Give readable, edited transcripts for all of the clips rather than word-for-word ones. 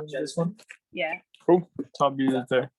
This one? Yeah. Cool. Top view is there.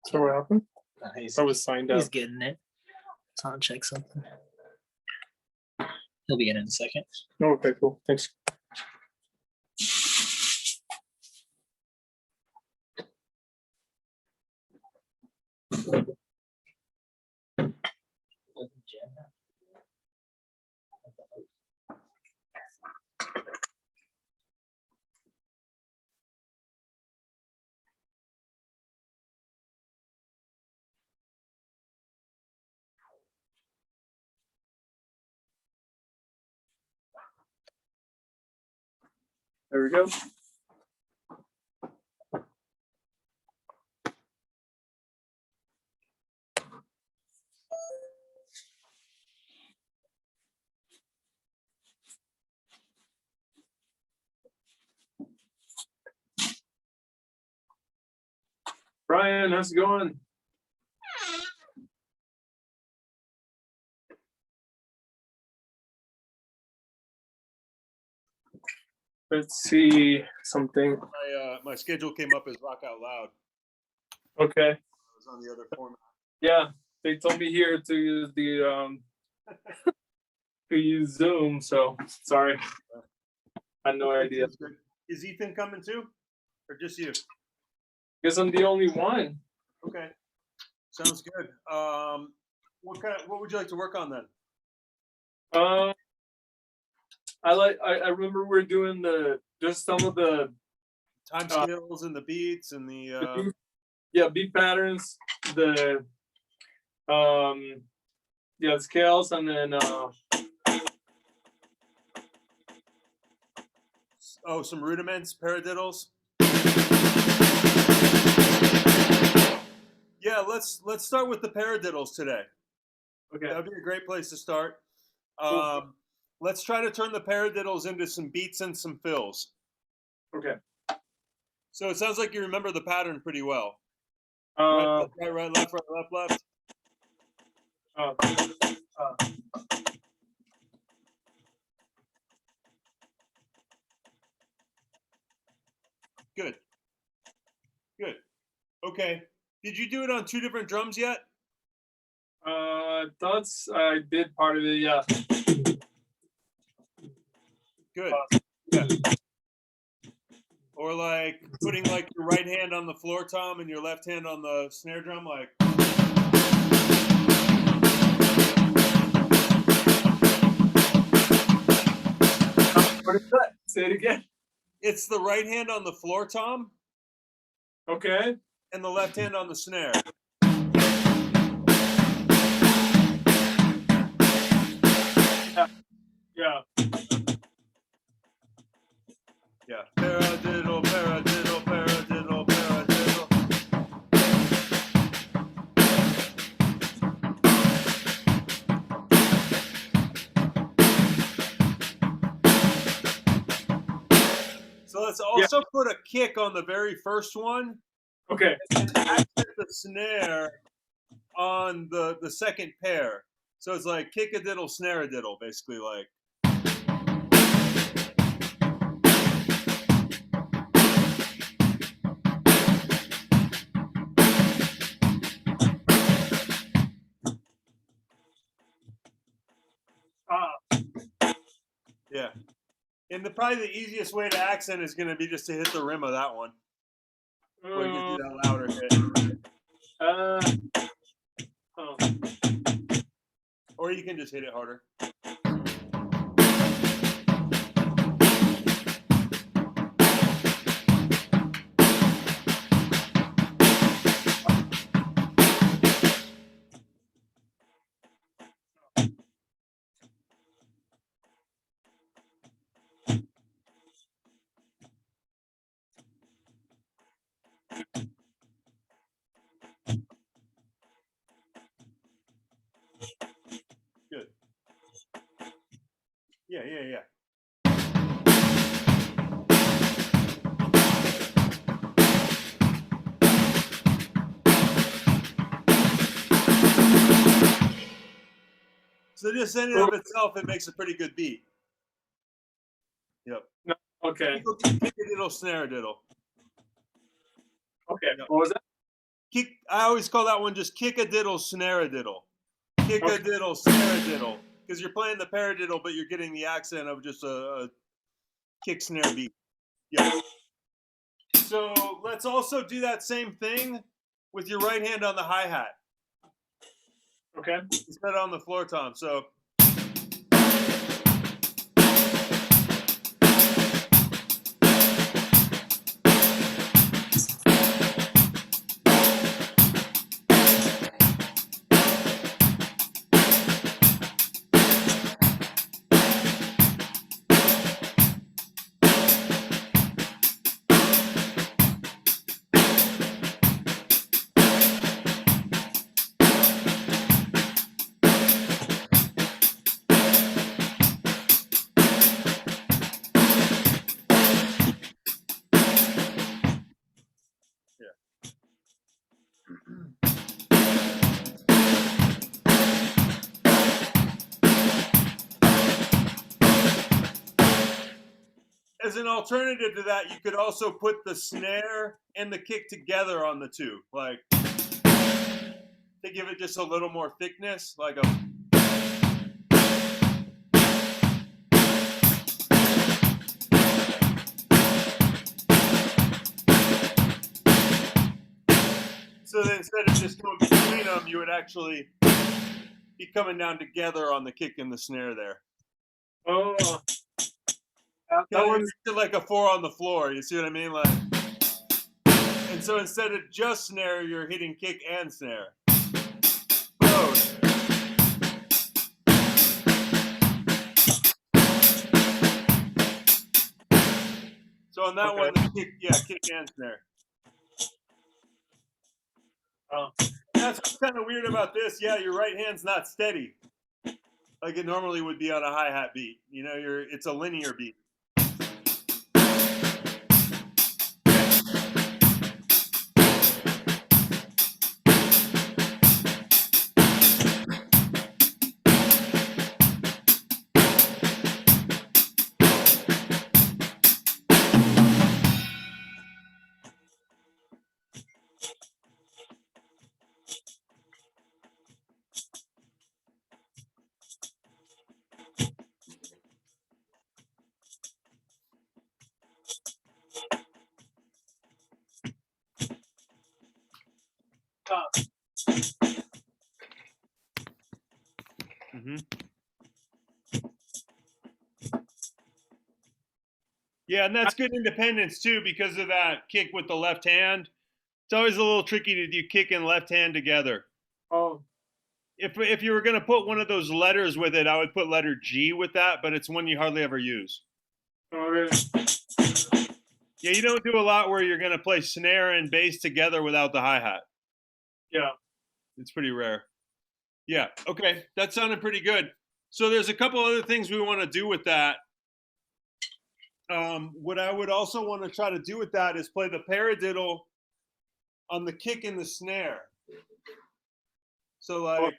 So what happened? I was signed up. He's getting it. Sound check something. He'll be in a second. Okay, cool. Thanks. There we go. Brian, how's it going? Let's see something. My schedule came up as Rock Out Loud. Okay. I was on the other format. Yeah, they told me here to use the to use Zoom. So sorry, I had no idea. Is Ethan coming too, or just you? Guess I'm the only one. Okay, sounds good. What would you like to work on then? I remember we're doing just some of the Time scales and the beats and the beat patterns, the scales, and then some rudiments, paradiddles. Yeah, let's start with the paradiddles today. Okay. That'd be a great place to start. Cool. Let's try to turn the paradiddles into some beats and some fills. Okay. So it sounds like you remember the pattern pretty well. Uh, Right, left, left. Good. Okay. Did you do it on two different drums yet? thoughts I did part of it. Yeah. Good. Yeah. Or like putting like your right hand on the floor tom and your left hand on the snare drum, like. What is that? Say it again. It's the right hand on the floor tom. Okay. And the left hand on the snare. Yeah. Yeah. Paradiddle, paradiddle, paradiddle, paradiddle. So let's also put a kick on the very first one. Okay. And accent the snare on the second pair. So it's like kick a diddle, snare a diddle, basically like. And probably the easiest way to accent is going to be just to hit the rim of that one. Or you can do that louder hit. Or you can just hit it harder. Good. Yeah. So just in and of itself, it makes a pretty good beat. Yep. No, okay. Kick a diddle, snare a diddle. Okay. Yep. What was that? I always call that one just kick a diddle, snare a diddle. Kick a diddle, snare a diddle. Because you're playing the paradiddle, but you're getting the accent of just a kick snare beat. Yeah. So let's also do that same thing with your right hand on the hi-hat. Okay. Instead on the floor tom. So as an alternative to that, you could also put the snare and the kick together on the two, like to give it just a little more thickness, like a. So then instead of just going between them, you would actually be coming down together on the kick and the snare there. Oh. That was like a 4 on the floor. You see what I mean? Like, and so instead of just snare, you're hitting kick and snare. Both. So on that one, the kick and snare. Oh. That's what's kind of weird about this. Yeah, your right hand's not steady, like it normally would be on a hi-hat beat. You know, it's a linear beat. Mm-hmm. Yeah, and that's good independence too because of that kick with the left hand. It's always a little tricky to do kick and left hand together. Oh. If you were going to put one of those letters with it, I would put letter G with that, but it's one you hardly ever use. Oh, really? Yeah, you don't do a lot where you're going to play snare and bass together without the hi-hat. Yeah. It's pretty rare. Yeah, okay. That sounded pretty good. So there's a couple other things we want to do with that. What I would also want to try to do with that is play the paradiddle on the kick and the snare. So like,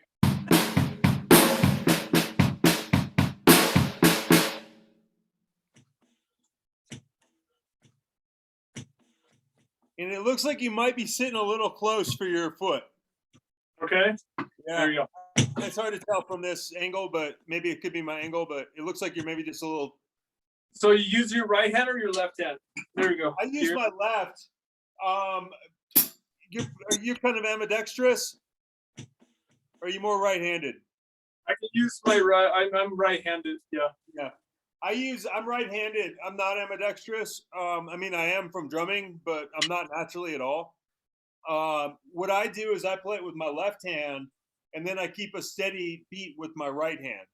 and it looks like you might be sitting a little close for your foot. Okay. Yeah. There you go. It's hard to tell from this angle, but maybe it could be my angle, but it looks like you're maybe just a little So you use your right hand or your left hand? There you go. I use Here. my left. Are you kind of ambidextrous? Or are you more right-handed? I can use my right. I'm right-handed. Yeah. Yeah. I'm right-handed. I'm not ambidextrous. I mean, I am from drumming, but I'm not naturally at all. What I do is I play it with my left hand, and then I keep a steady beat with my right hand.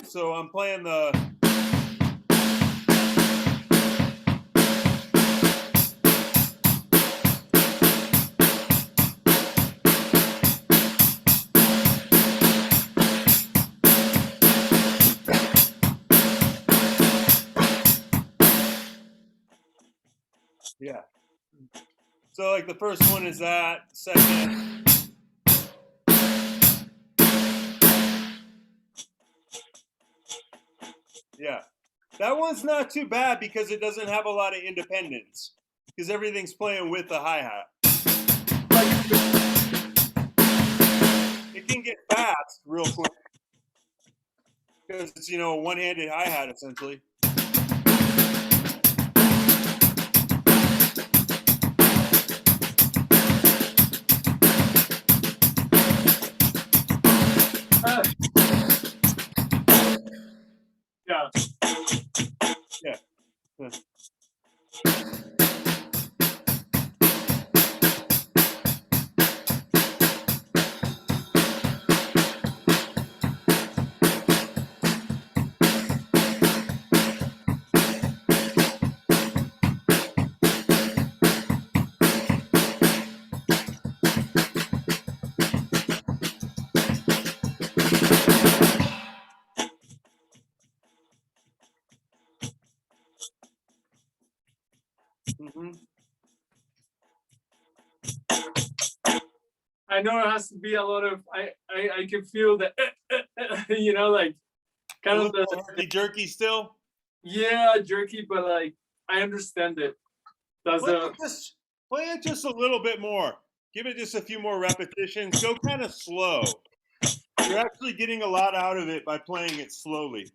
So I'm playing the. Yeah. So like the first one is that, second. Yeah. That one's not too bad because it doesn't have a lot of independence because everything's playing with the hi-hat. It can get fast real quick because it's, a one-handed hi-hat essentially. Yeah. Yeah. Mm-hmm. I know it has to be a lot of. I can feel the. Like kind of the herky-jerky still. Yeah, jerky, but like I understand it. Play it just a little bit more. Give it just a few more repetitions. Go kind of slow. You're actually getting a lot out of it by playing it slowly.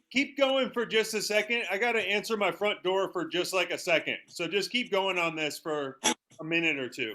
Keep going for just a second. I got to answer my front door for just like a second. So just keep going on this for a minute or two.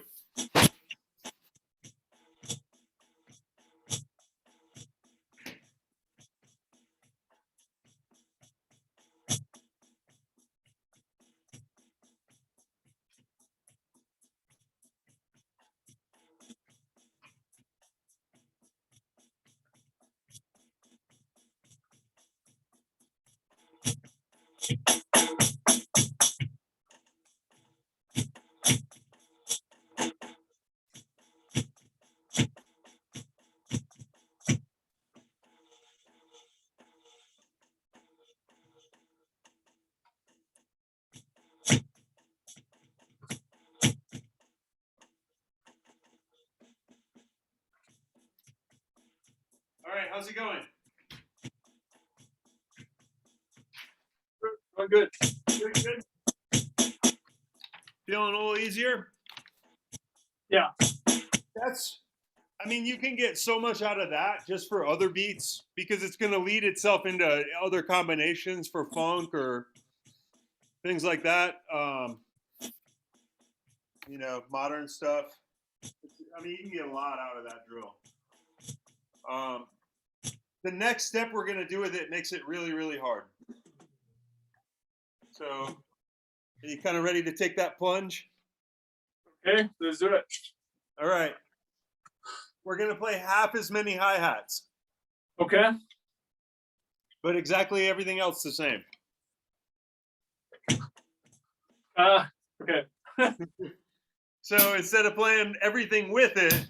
All right, how's it going? Oh, good. Good. Feeling a little easier? Yeah. You can get so much out of that just for other beats because it's going to lead itself into other combinations for funk or things like that. Modern stuff. You can get a lot out of that drill. The next step we're going to do with it makes it really, really hard. So, are you kind of ready to take that plunge? Okay, let's do it. All right. We're going to play half as many hi-hats. Okay. But exactly everything else the same. Okay. So instead of playing everything with it,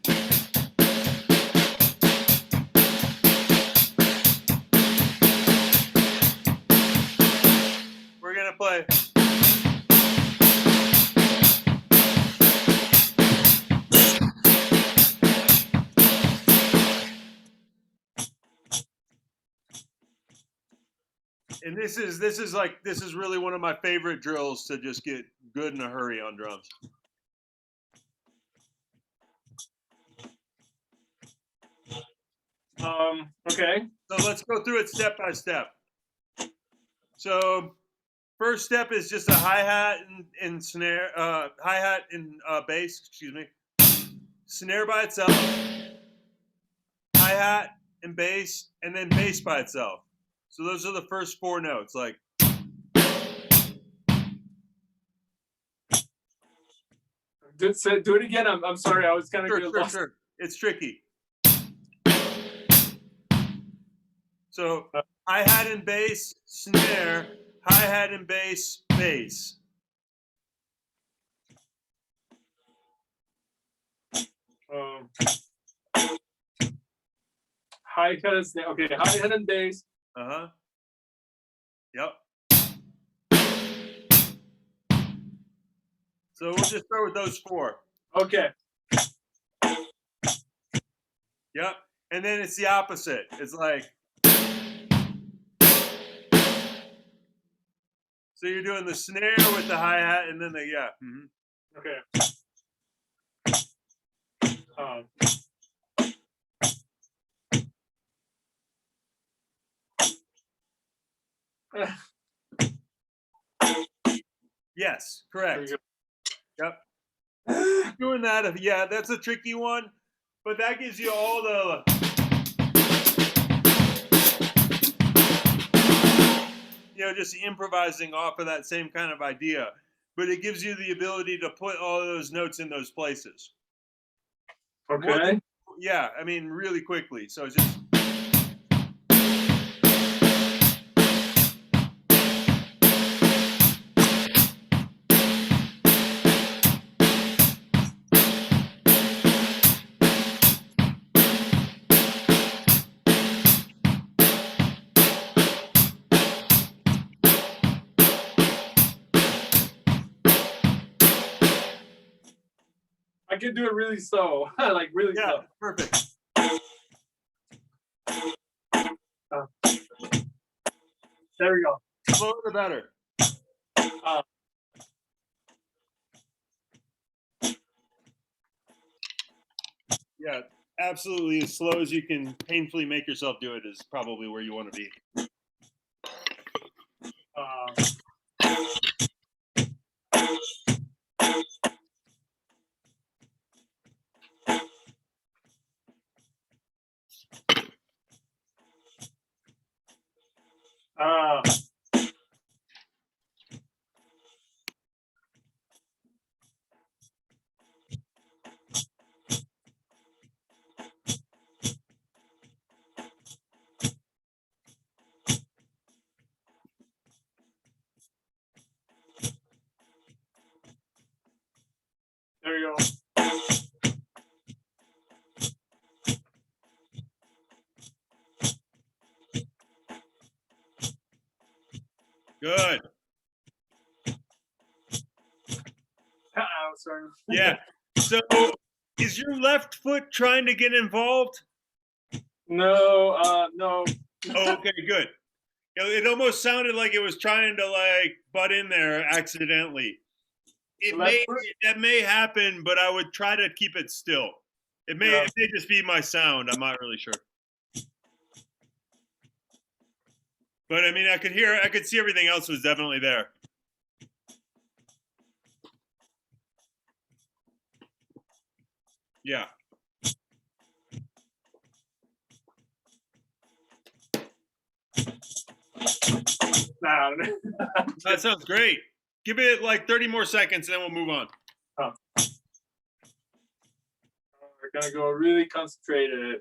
we're going to play. And this is really one of my favorite drills to just get good in a hurry on drums. Okay. So let's go through it step by step. So first step is just a hi-hat and snare, hi-hat and bass, excuse me. Snare by itself, hi-hat and bass, and then bass by itself. So those are the first 4 notes. Like, Do it again. I'm sorry. I was kind of sure. It's tricky. So hi-hat and bass, snare, hi-hat and bass, bass. Hi-hat and snare. Okay, hi-hat and bass. Uh-huh. Yep. So we'll just start with those 4. Okay. Yep. And then it's the opposite. It's like, so you're doing the snare with the hi-hat and then the, yeah. Mm-hmm. Okay. Yes, correct. Yep. Doing that, yeah, that's a tricky one, but that gives you all the, just improvising off of that same kind of idea, but it gives you the ability to put all of those notes in those places. Okay. Yeah, I mean, really quickly. So it's just. I can do it really slow, like really slow. Perfect. There we go. Slower the better. Yeah, absolutely. As slow as you can painfully make yourself do it is probably where you want to be. There you go. Good. Sorry. Yeah. So is your left foot trying to get involved? No, no. Oh, okay, good. It almost sounded like it was trying to like butt in there accidentally. That may happen, but I would try to keep it still. It may just be my sound. I'm not really sure. But I mean, I could see everything else was definitely there. Yeah. That sounds great. Give it like 30 more seconds, and then we'll move on. We're gonna go really concentrated.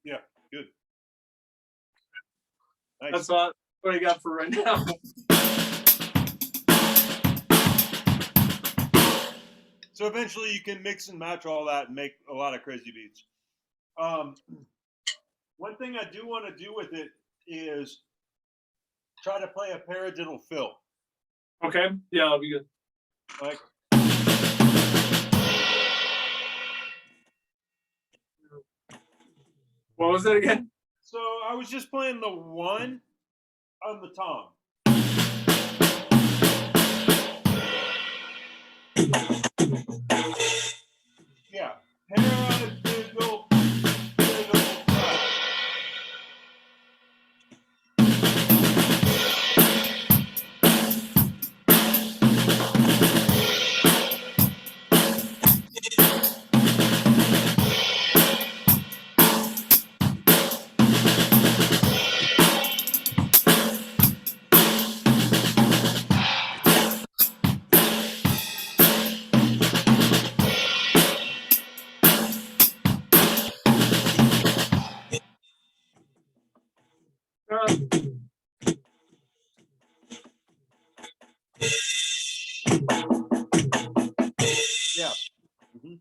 Yeah, good. Nice. That's what I got for right now. So eventually you can mix and match all that and make a lot of crazy beats. One thing I do want to do with it is try to play a paradiddle fill. Okay, yeah, that'll be good. Like, What was it again? so I was just playing the 1 on the tom. Yeah. Paradiddle, diddle, crash. Yeah. Mhm.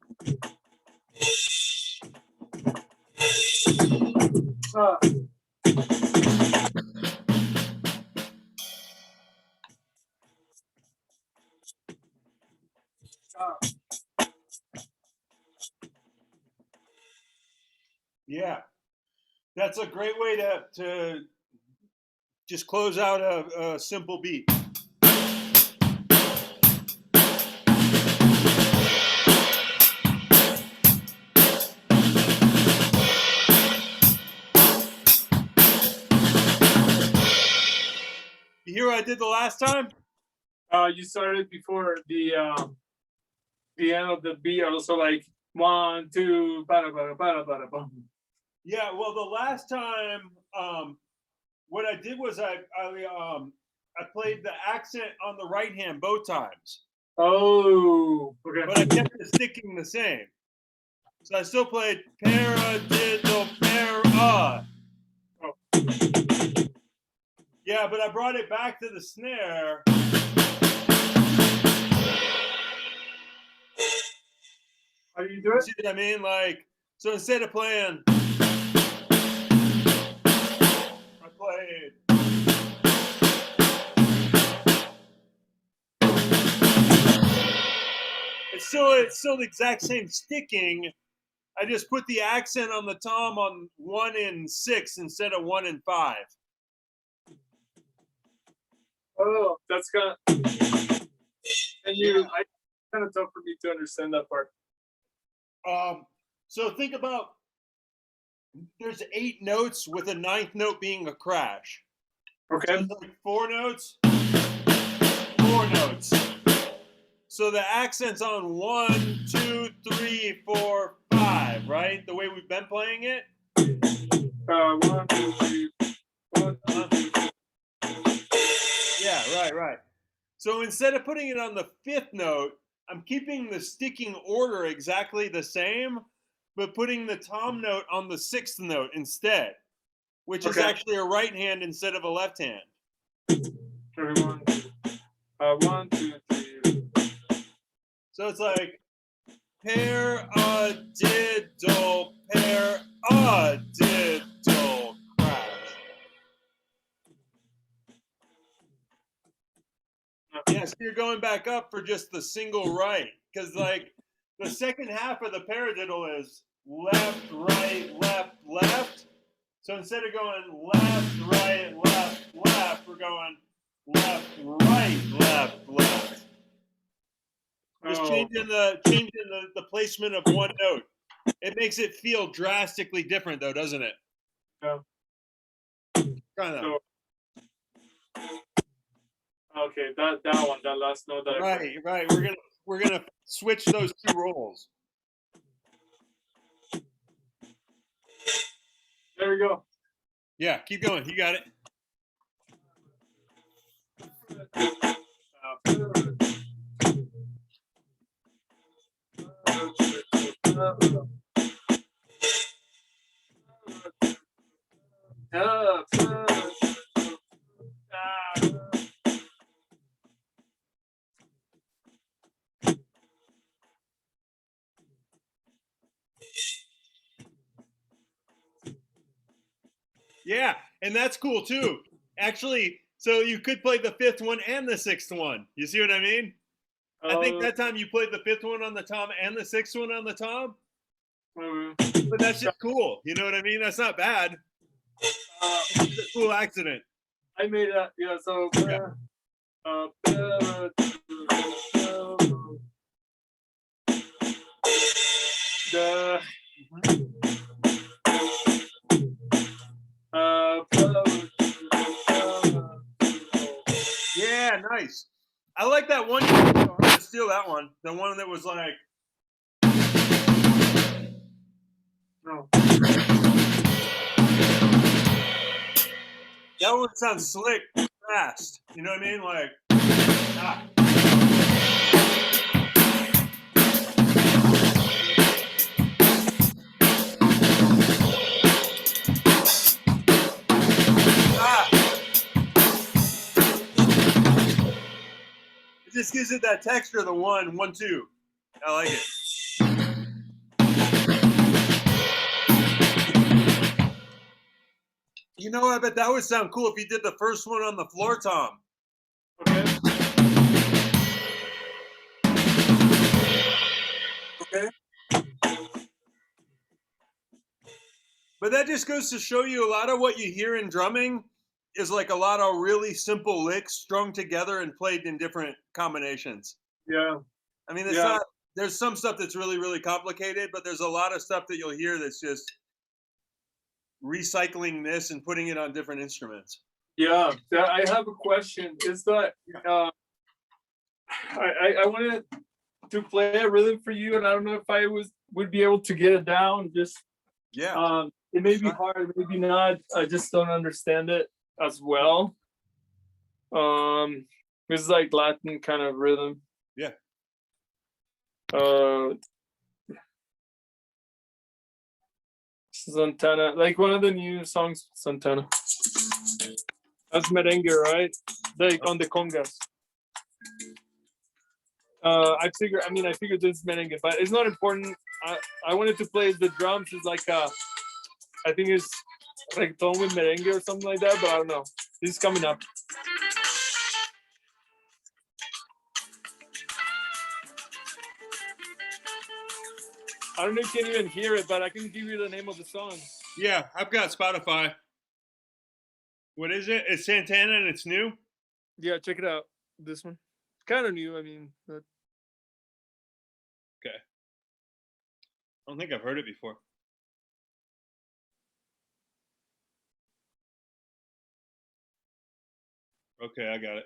Yeah. That's a great way to just close out a simple beat. You hear what I did the last time? You started before the end of the beat, also like 1, 2, bada bada bada bada bum. Yeah, well, the last time, what I did was I played the accent on the right hand both times, Oh, okay. but I kept it sticking the same. So I still played paradiddle, para. Oh. Yeah, but I brought it back to the snare. How do you do You it? see what I mean? Like, so instead of playing, I played. It's still the exact same sticking. I just put the accent on the tom on 1 and 6 instead of 1 and 5. Oh, that's kind of. And kind of tough for me to understand that part. So think about, there's 8 notes with a 9th note being a crash. Okay. So it's like 4 notes, 4 notes. So the accent's on 1, 2, 3, 4, 5, right? The way we've been playing it. 1, 2, 3, 1, 2, 3. Yeah, right. So instead of putting it on the 5th note, I'm keeping the sticking order exactly the same, but putting the tom note on the 6th note instead, which is actually a right hand instead of a left hand. Everyone. 1, 2, 3. So it's like paradiddle, paradiddle, crash. Yeah, so you're going back up for just the single right, because like the second half of the paradiddle is left, right, left, left. So instead of going left, right, left, left, we're going left, right, left, left. Just Oh, changing the placement of one note. It makes it feel drastically different, though, doesn't it? yeah. Kind of. So, okay, that one, that last note that I played. Right. We're gonna switch those two roles. There we go. Yeah, keep going. You got it. Yeah, and that's cool too. Actually, so you could play the fifth one and the sixth one. You see what I mean? I think that time you played the fifth one on the tom and the sixth one on the tom. But that's just cool. You know what I mean? That's not bad. It's a cool accident. I made that. Yeah. So. The. Yeah, nice. I like that one. I'm gonna steal that one. The one that was like. No. That one sounds slick, fast. You know what I mean? Like. Ah. It just gives it that texture of the 1, 1, 2. I like it. You know, I bet that would sound cool if you did the first one on the floor tom. Okay. Okay. But that just goes to show you a lot of what you hear in drumming is like a lot of really simple licks strung together and played in different combinations. Yeah. I mean, it's not. There's some stuff that's really, really complicated, but there's a lot of stuff that you'll hear that's just recycling this and putting it on different instruments. Yeah. I have a question. Is that I wanted to play a rhythm for you, and I don't know if I would be able to get it down. Just Yeah. it may be hard, maybe not. I just don't understand it as well. It's like Latin kind of rhythm. Yeah. Santana, like one of the new songs, Santana. That's merengue, right? Like on the congas. I figured this is merengue, but it's not important. I wanted to play the drums. It's like I think it's reggaeton with merengue or something like that, but I don't know. This is coming up. I don't know if you can even hear it, but I can give you the name of the song. Yeah, I've got Spotify. What is it? It's Santana and it's new? Yeah, check it out. This one. Kind of new, I mean. But... Okay. I don't think I've heard it before. Okay, I got it.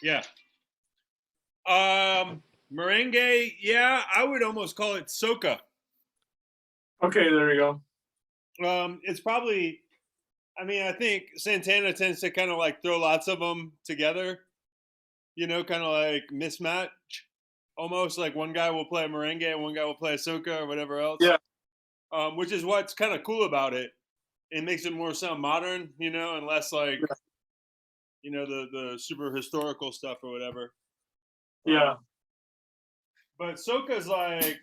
Yeah. Merengue, yeah, I would almost call it soca. Okay, there we go. It's probably, I mean, I think Santana tends to kind of like throw lots of them together, you know, kind of like mismatch, almost like one guy will play a merengue and one guy will play a soca or whatever else. Yeah. Which is what's kind of cool about it. It makes it more sound modern, you know, and less like, you know, the super historical stuff or whatever. Yeah. But soca's like,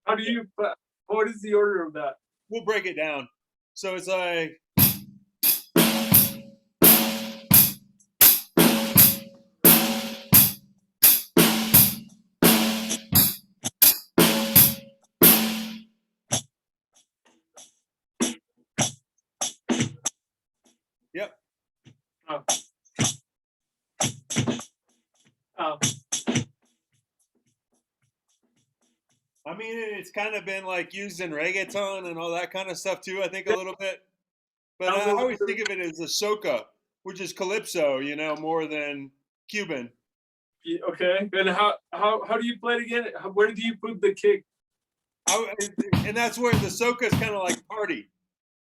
How do you? What is the order of that? we'll break it down. So it's like, yep. Oh. Oh. I mean, it's kind of been like used in reggaeton and all that kind of stuff too. I think a little bit, but I always think of it as a soca, which is calypso, you know, more than Cuban. Okay. And how do you play it again? Where do you put the kick? And that's where the soca is kind of like party.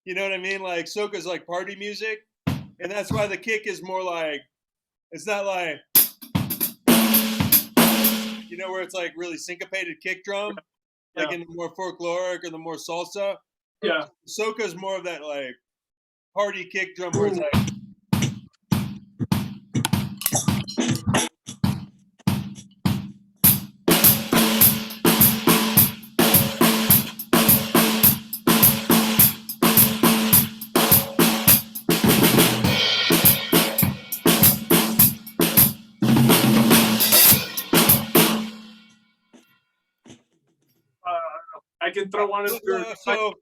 You know what I mean? Like soca is like party music, and that's why the kick is more like, it's not like, you know, where it's like really syncopated kick drum, like in the more folkloric or the more salsa. Yeah. Soca is more of that like party kick drum where it's like, I can throw one of your. So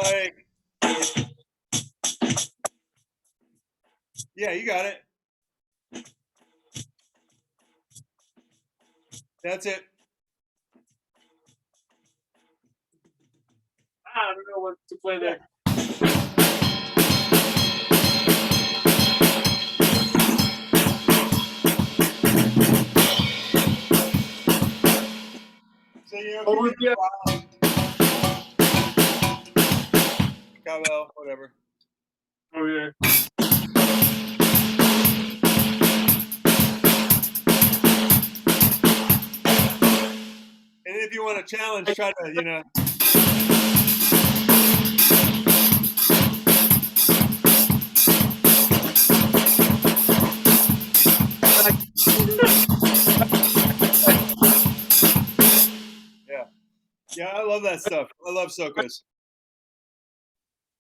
like, yeah, you got it. That's it. I don't know what to play there. So you know, Oh, yeah. cowbell, whatever. Oh yeah. And if you want to challenge, try to, you know. Yeah, I love that stuff. I love soca's.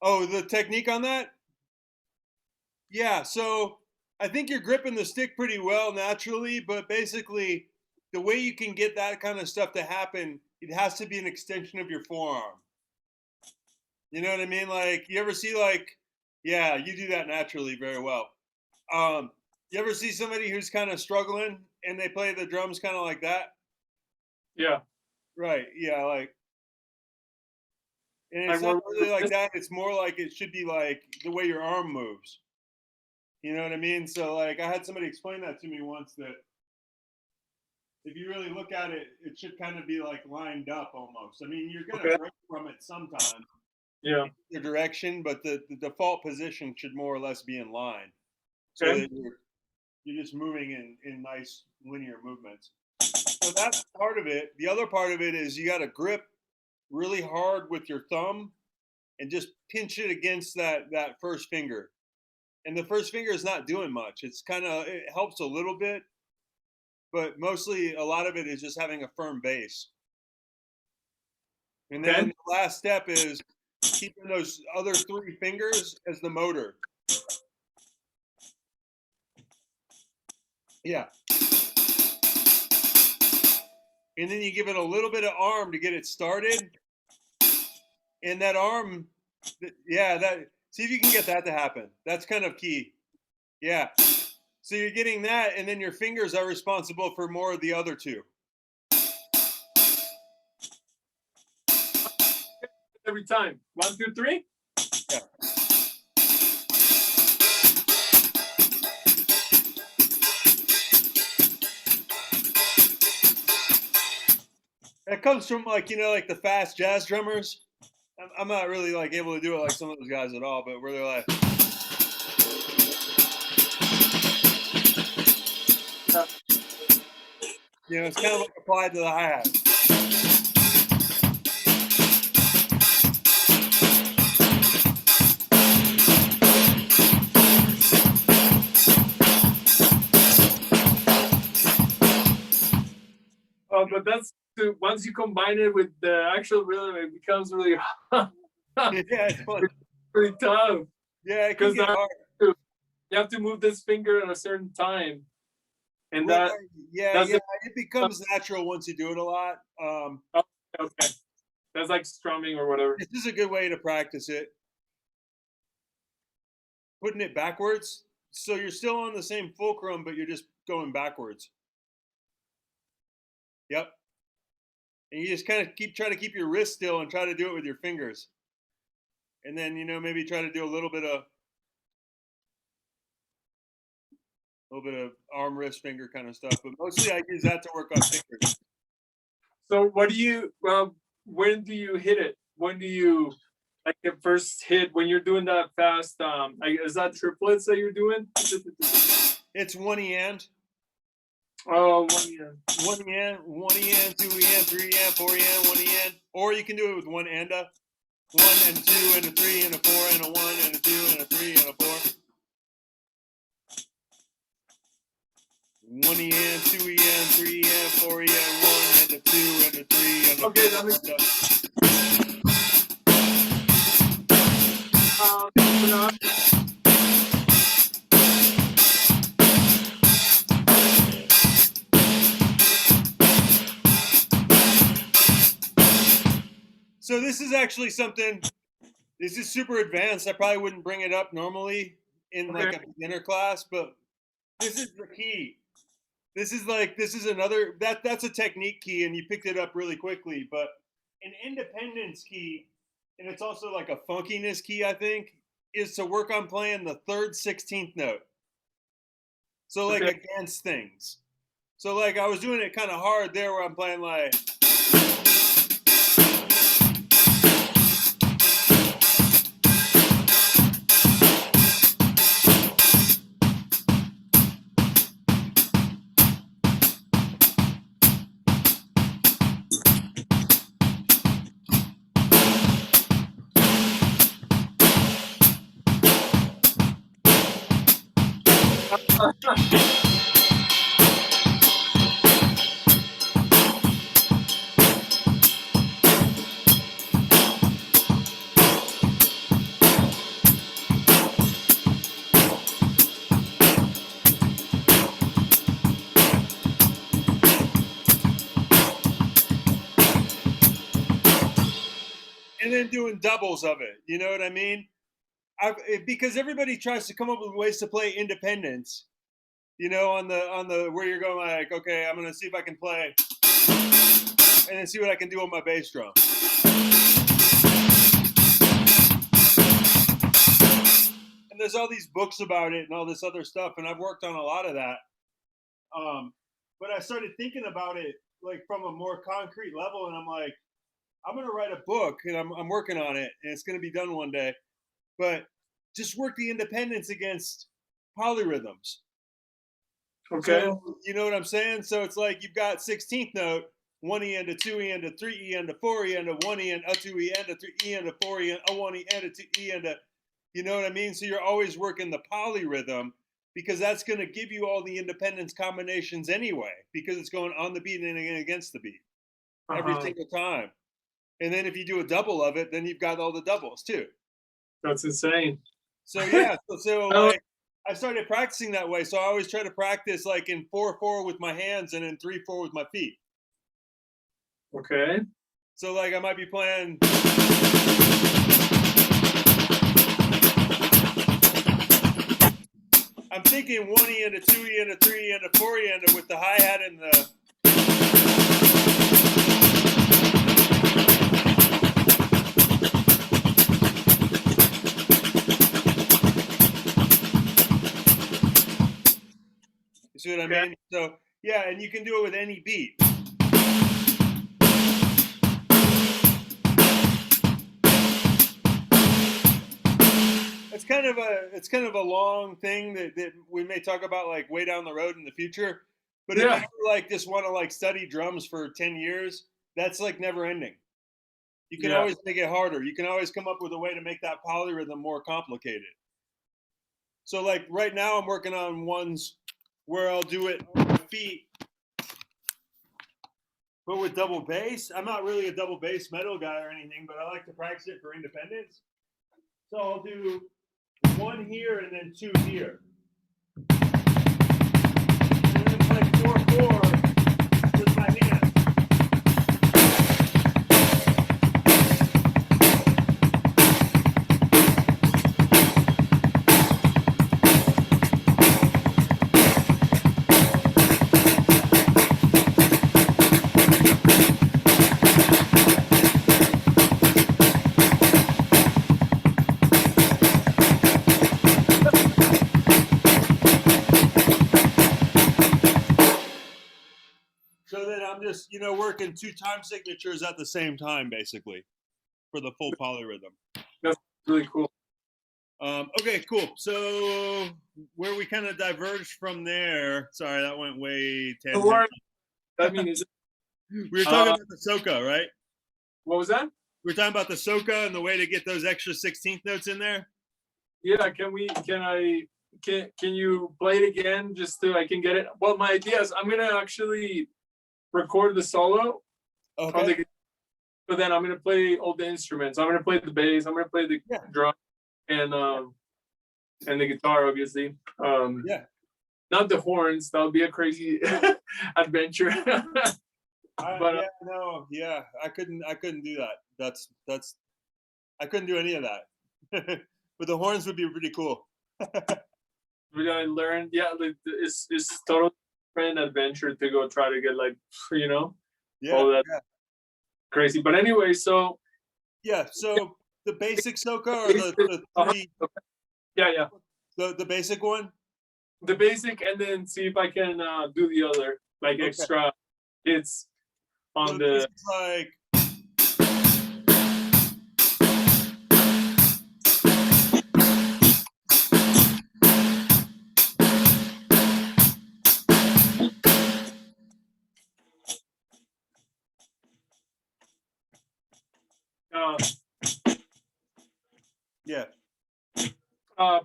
Oh, the technique on that? Yeah, so I think you're gripping the stick pretty well naturally, but basically the way you can get that kind of stuff to happen, it has to be an extension of your forearm. You know what I mean? Like, you ever see like, yeah, you do that naturally very well. You ever see somebody who's kind of struggling and they play the drums kind of like that? Yeah. Right. Yeah. Like, and it's not really like that. It's more like it should be like the way your arm moves. You know what I mean? So like, I had somebody explain that to me once that if you really look at it, it should kind of be like lined up almost. I mean, you're gonna break from it sometimes. Yeah. The direction, but the default position should more or less be in line. So that you're just moving in nice linear movements. So that's part of it. The other part of it is you got to grip really hard with your thumb and just pinch it against that first finger. And the first finger is not doing much. It's kind of, it helps a little bit, but mostly a lot of it is just having a firm base. And then the last step is keeping those other three fingers as the motor. Yeah. And then you give it a little bit of arm to get it started. And that arm, yeah, that, see if you can get that to happen. That's kind of key. Yeah. So you're getting that, and then your fingers are responsible for more of the other two. Every time. 1, 2, 3. Yeah. That comes from like, you know, like the fast jazz drummers. I'm not really like able to do it like some of those guys at all, but where they're like. You know, it's kind of like applied to the hi-hat. But that's once you combine it with the actual rhythm, it becomes really Yeah, it's fun. really tough Yeah, it can because get hard. you have to move this finger at a certain time, and Well, that yeah, that's it becomes natural once you do it a lot. okay. That's like strumming or whatever. This is a good way to practice it. Putting it backwards, so you're still on the same fulcrum, but you're just going backwards. Yep. And you just kind of try to keep your wrist still and try to do it with your fingers. And then, you know, maybe try to do a little bit of arm, wrist, finger kind of stuff. But mostly I use that to work on fingers. So what do you when do you hit it? When do you like the first hit when you're doing that fast? Is that triplets that you're doing? It's 1 Oh, 1 EN. 1 EN, 1 EN, 2 EN, 3 EN, 4 EN, 1 EN. Or you can do it with one enda. 1 and 2 and a 3 and a 4 and a 1 and a 2 and a 3 and a 4. 1 EN, 2 EN, 3 EN, 4 EN, 1 and a 2 and a 3 and a 4. Okay, that makes sense. So this is actually something. This is super advanced. I probably wouldn't bring it up normally in like a beginner class, but this is the key. This is another that's a technique key, and you picked it up really quickly. But an independence key, and it's also like a funkiness key, I think, is to work on playing the 3rd 16th note. So like against things. So like I was doing it kind of hard there, where I'm playing like. And then doing doubles of it, you know what I mean? Because everybody tries to come up with ways to play independence, you know, on the where you're going like, okay, I'm gonna see if I can play, and then see what I can do on my bass drum. And there's all these books about it and all this other stuff, and I've worked on a lot of that. But I started thinking about it like from a more concrete level, and I'm like, I'm gonna write a book, and I'm working on it, and it's gonna be done one day. But just work the independence against polyrhythms. Okay. So, you know what I'm saying? So it's like you've got 16th note, 1 EN to 2 EN to 3 EN to 4 EN to 1 EN, a 2 EN to 3 EN to 4 EN, a 1 EN to 2 EN to, you know what I mean? So you're always working the polyrhythm, because that's going to give you all the independence combinations anyway, because it's going on the beat and against the beat every single time. And then if you do a double of it, then you've got all the doubles too. That's insane. So yeah, so like I started practicing that way. So I always try to practice like in 4/4 with my hands and in 3/4 with my feet. Okay. So like I might be playing. I'm thinking 1 EN to 2 EN to 3 EN to 4 EN with the hi-hat and the. You see what I mean? So yeah, and you can do it with any beat. It's kind of a long thing that we may talk about like way down the road in the future. But if Yeah. you like just want to like study drums for 10 years, that's like never ending. You can Yeah. always make it harder. You can always come up with a way to make that polyrhythm more complicated. So like right now I'm working on ones where I'll do it on my feet, but with double bass. I'm not really a double bass metal guy or anything, but I like to practice it for independence. So I'll do one here and then two here. And then play 4/4 with my hands. So then I'm just, working two time signatures at the same time, basically, for the full polyrhythm. That's really cool. Okay, cool. So where we kind of diverged from there. Sorry, that went way tangent. Lauren, I mean, We were talking about the soca, right? what was that? We were talking about the soca and the way to get those extra 16th notes in there. Yeah, can you play it again just so I can get it? Well, my idea is I'm gonna actually record the solo on Okay. the, but then I'm gonna play all the instruments. I'm gonna play the bass, I'm gonna play the drum and the guitar, obviously. Yeah. Not the horns, that would be a crazy adventure. I couldn't do that. That's I couldn't do any of that. But the horns would be pretty cool. We gotta learn, like it's totally different adventure to go try to get like, all that crazy. But anyway, so so the basic soca or the three yeah. the basic one? The basic, and then see if I can do the other, like extra hits on So the. it's like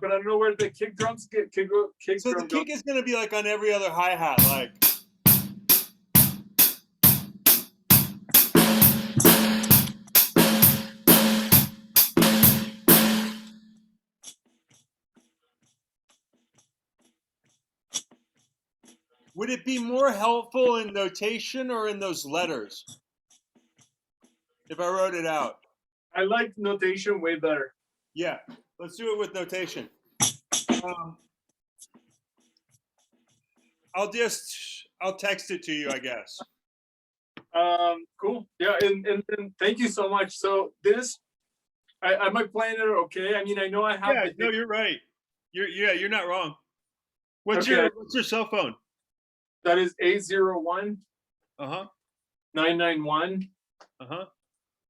But I don't know where the kick drums get. So the kick is going to be like on every other hi-hat, like. Would it be more helpful in notation or in those letters? If I wrote it out. I like notation way better. Yeah, let's do it with notation. I'll text it to you, I guess. Cool. Yeah, and thank you so much. So this, I might plan it okay. I mean, I know I have. Yeah, no, you're right. You're not wrong. What's your cell phone? That is 801 991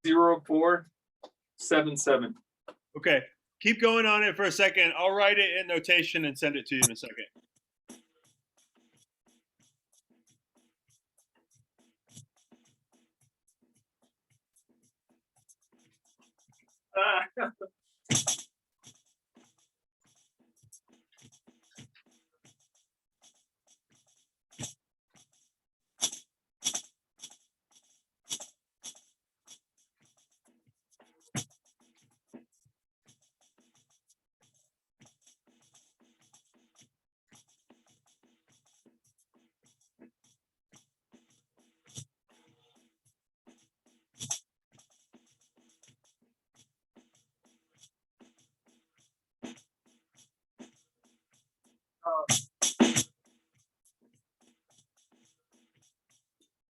0477. Okay, keep going on it for a second. I'll write it in notation and send it to you in a second.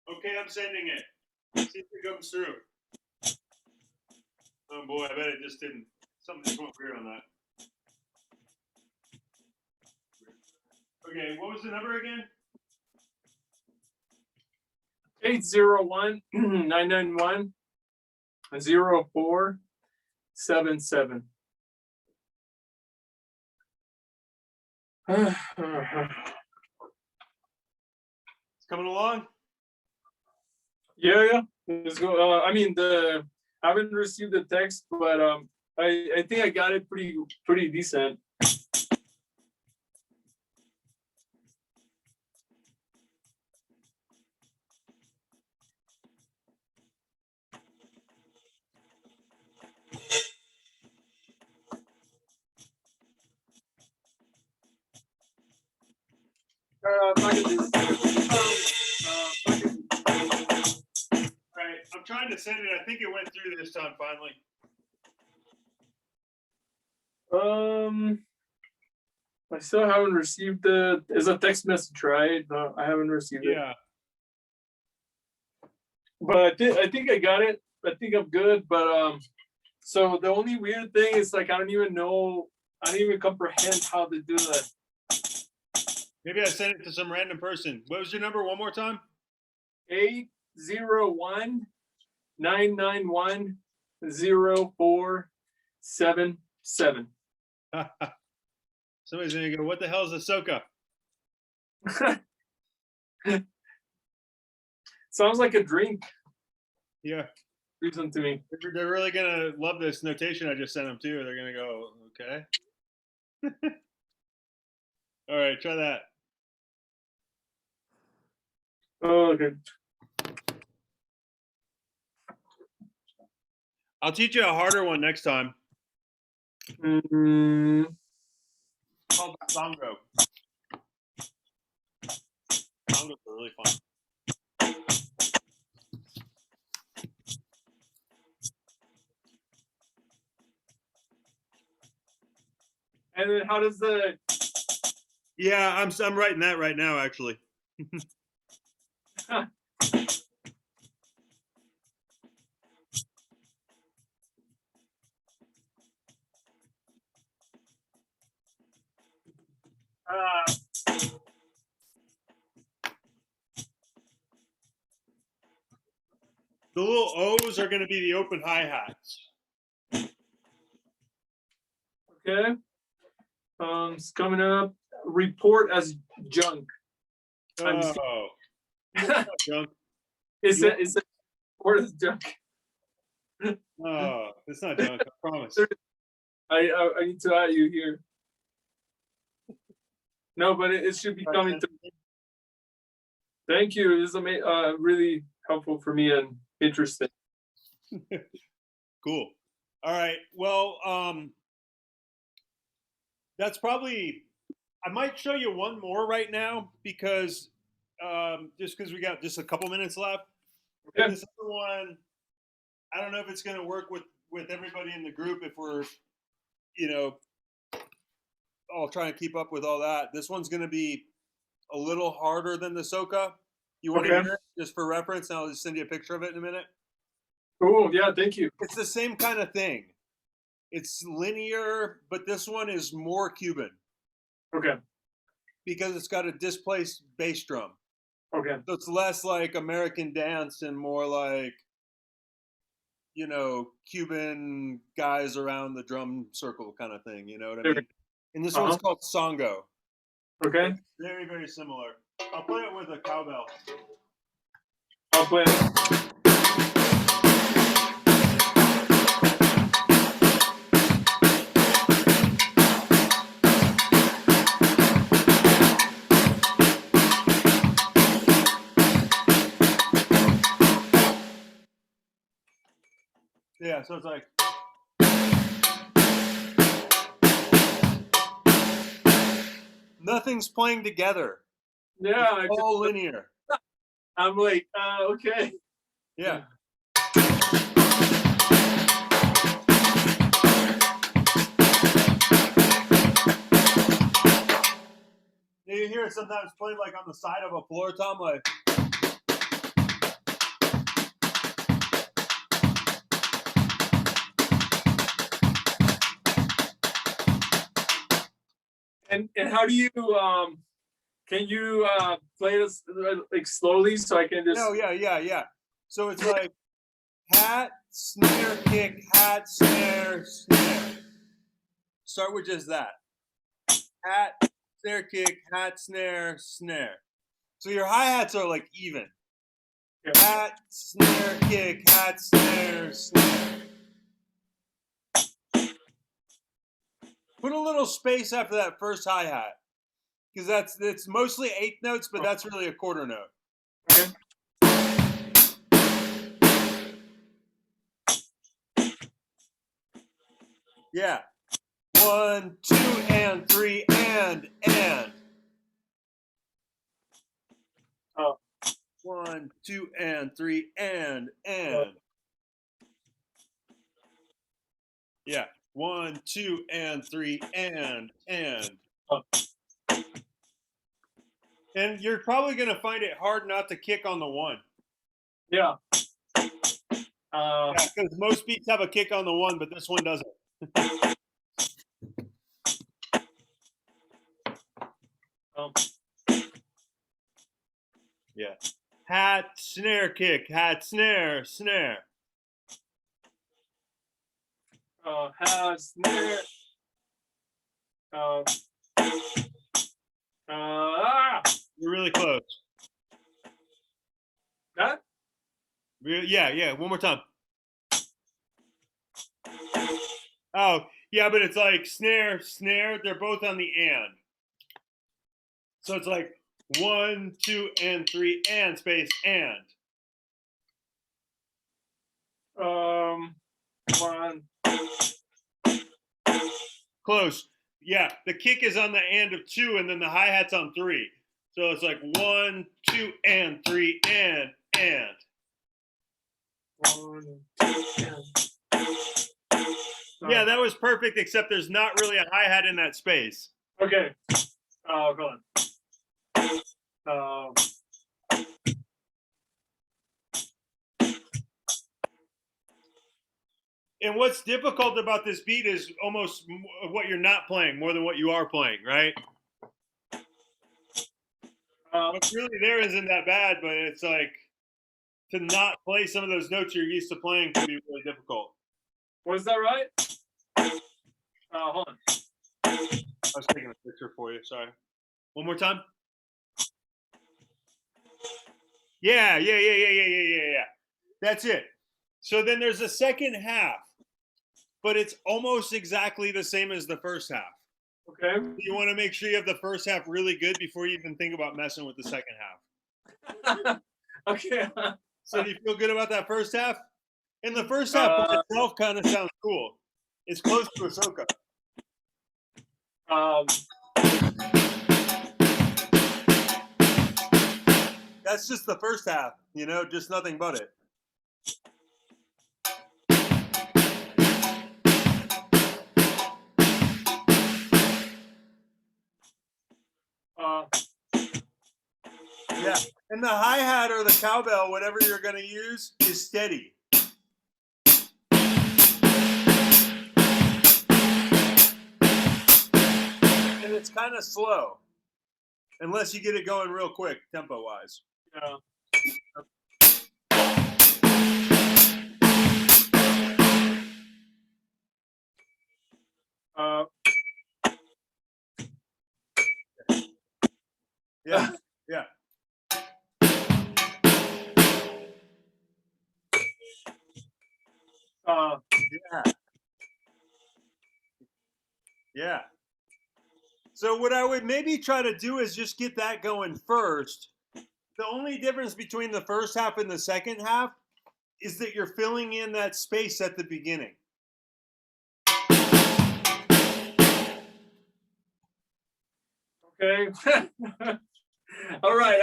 Okay, I'm sending it. See if it comes through. Oh boy, I bet it just didn't. Something just went weird on that. Okay, what was the number again? 801 991 0477. Coming along? Yeah. Let's go. I mean, I haven't received the text, but I think I got it pretty decent. All right, I'm trying to send it. I think it went through this time finally. I still haven't received it's a text message, right? No, I haven't received it. Yeah. But I think I got it. I think I'm good. But so the only weird thing is like I don't even comprehend how to do that. Maybe I sent it to some random person. What was your number one more time? 801-991-0477. Somebody's gonna go, what the hell is Ahsoka? Sounds like a drink. Yeah. Reason to me. They're really gonna love this notation I just sent them too. They're gonna go, okay. All right, try that. Oh, okay. I'll teach you a harder one next time. Mm-hmm. It's called Songo. Songos are really fun. And then how does the? Yeah, I'm writing that right now, actually. The little O's are going to be the open hi-hats. Okay. It's coming up. Report as junk. Oh. It's not junk. It's a report as junk. Oh, it's not junk, I promise. I need to add you here. No, but it should be coming to. Thank you. This is really helpful for me and interesting. Cool. All right. Well, that's probably. I might show you one more right now because just because we got just a couple minutes left. Okay. This other one, I don't know if it's going to work with everybody in the group if we're, all trying to keep up with all that. This one's going to be a little harder than the Soka. You want to hear it just for reference? And I'll just send you a picture of it in a minute. Cool. Yeah. Thank you. It's the same kind of thing. It's linear, but this one is more Cuban. Okay. Because it's got a displaced bass drum. Okay. So it's less like American dance and more like, Cuban guys around the drum circle kind of thing. You know what I mean? And this one's called Songo. Okay. Very, very similar. I'll play it with a cowbell. I'll play it. Yeah, so it's like. Nothing's playing together. Yeah. It's all linear. I'm like, okay. Yeah. You hear it sometimes played like on the side of a floor tom, like. And how do you can you play this like slowly so I can just? No, yeah. So it's like hat, snare, kick, hat, snare, snare. Start with just that. Hat, snare, kick, hat, snare, snare. So your hi-hats are like even. Yeah. Hat, snare, kick, hat, snare, snare. Put a little space after that first hi-hat. Because it's mostly eighth notes, but that's really a quarter note. Okay. Yeah. 1, 2, and 3, and. Oh. 1, 2, and 3, and. Yeah. 1, 2, and 3, and. Oh. And you're probably going to find it hard not to kick on the 1. Yeah. Because most beats have a kick on the 1, but this one doesn't. Yeah. Hat, snare, kick, hat, snare, snare. Hat, snare. You're really close. That? Yeah. One more time. Oh, yeah, but it's like snare, snare. They're both on the and. So it's like 1, 2, and 3, and space, and. 1. Close. Yeah, the kick is on the and of 2, and then the hi-hat's on 3. So it's like 1, 2, and 3, and. 1, 2, and. Yeah, that was perfect, except there's not really a hi-hat in that space. Okay. Go on. And what's difficult about this beat is almost what you're not playing more than what you are playing, right? What's really there isn't that bad, but it's like to not play some of those notes you're used to playing can be really difficult. Was that right? Hold on. I was taking a picture for you. Sorry. One more time. Yeah. That's it. So then there's a second half, but it's almost exactly the same as the first half. Okay. You want to make sure you have the first half really good before you even think about messing with the second half. Okay. So do you feel good about that first half? And the first half by itself kind of sounds cool. It's close to a soca. That's just the first half, just nothing but it. Yeah, and the hi-hat or the cowbell, whatever you're going to use, is steady. And it's kind of slow, unless you get it going real quick, tempo-wise. Yeah. Yeah. Yeah. So what I would maybe try to do is just get that going first. The only difference between the first half and the second half is that you're filling in that space at the beginning. Okay. All right.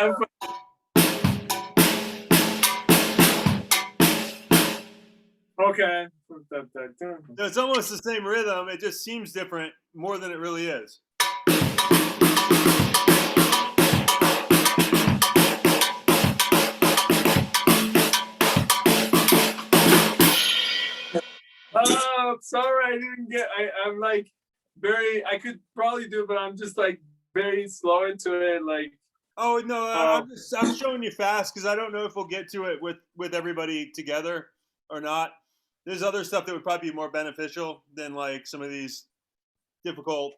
Okay. So it's almost the same rhythm. It just seems different more than it really is. Sorry, I didn't get. I'm like very. I could probably do it, but I'm just like very slow into it. Like. Oh no, I'm showing you fast because I don't know if we'll get to it with everybody together or not. There's other stuff that would probably be more beneficial than like some of these difficult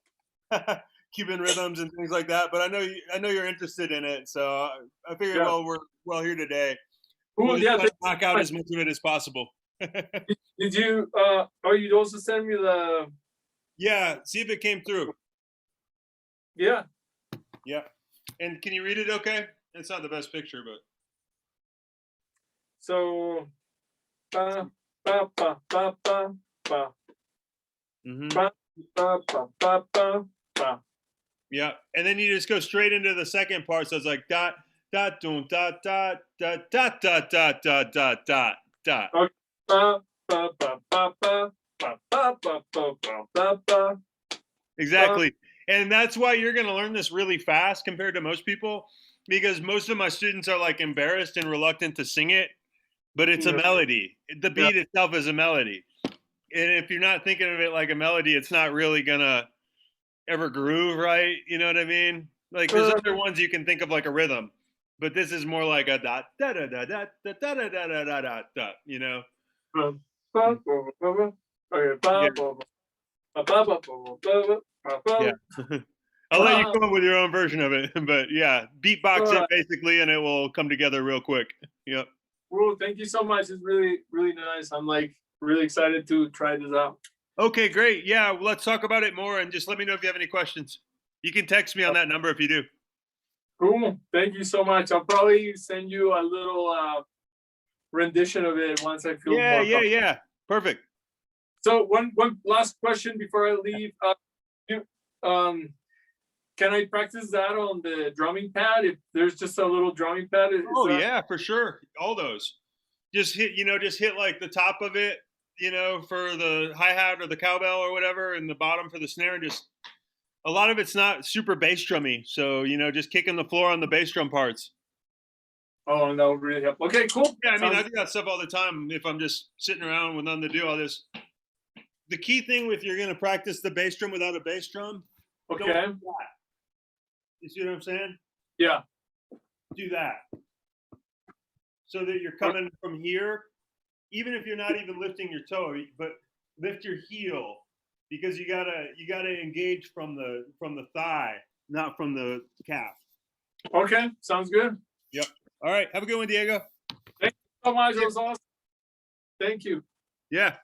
Cuban rhythms and things like that. But I know you're interested in it, so I figured while we're here today, Cool. we'll Yeah. try to knock out as much of it as possible. Did you? Oh, you'd also send me the. Yeah, see if it came through. Yeah. Yeah, and can you read it? Okay, it's not the best picture, but So. Ba ba ba ba ba ba. Ba ba ba ba ba ba. Yeah, and then you just go straight into the second part. So it's like dot dot doom dot dot dot dot dot dot dot dot dot dot. Okay. Ba ba ba ba ba ba ba ba ba ba ba. Exactly, and that's why you're going to learn this really fast compared to most people, because most of my students are like embarrassed and reluctant to sing it, but it's a melody. The beat itself is a melody, and if you're not thinking of it like a melody, it's not really gonna ever groove right. You know what I mean? Like there's other ones you can think of like a rhythm, but this is more like a dot da da da da da da da da da da da dot. You know? Okay. Ba ba ba ba ba ba. Yeah. I'll let you come up with your own version of it, but yeah, beatbox it basically, and it will come together real quick. Yep. Well, thank you so much. It's really, really nice. I'm like really excited to try this out. Okay, great. Yeah, well, let's talk about it more, and just let me know if you have any questions. You can text me on that number if you do. Cool. Thank you so much. I'll probably send you a little rendition of it once I feel more. Yeah. Perfect. So one last question before I leave. Can I practice that on the drumming pad? If there's just a little drumming pad? Yeah, for sure. All those. Just hit like the top of it, for the hi-hat or the cowbell or whatever, and the bottom for the snare. And just a lot of it's not super bass drummy, so just kicking the floor on the bass drum parts. Oh, that would really help. Okay, cool. Yeah, I mean, I do that stuff all the time. If I'm just sitting around with nothing to do, the key thing if you're going to practice the bass drum without a bass drum, okay. Don't do that. You see what I'm saying? Yeah. Do that. So that you're coming from here, even if you're not even lifting your toe, but lift your heel, because you gotta engage from the thigh, not from the calf. Okay, sounds good. Yep. All right. Have a good one, Diego. Thank you so much. It was awesome. Thank you. Yeah.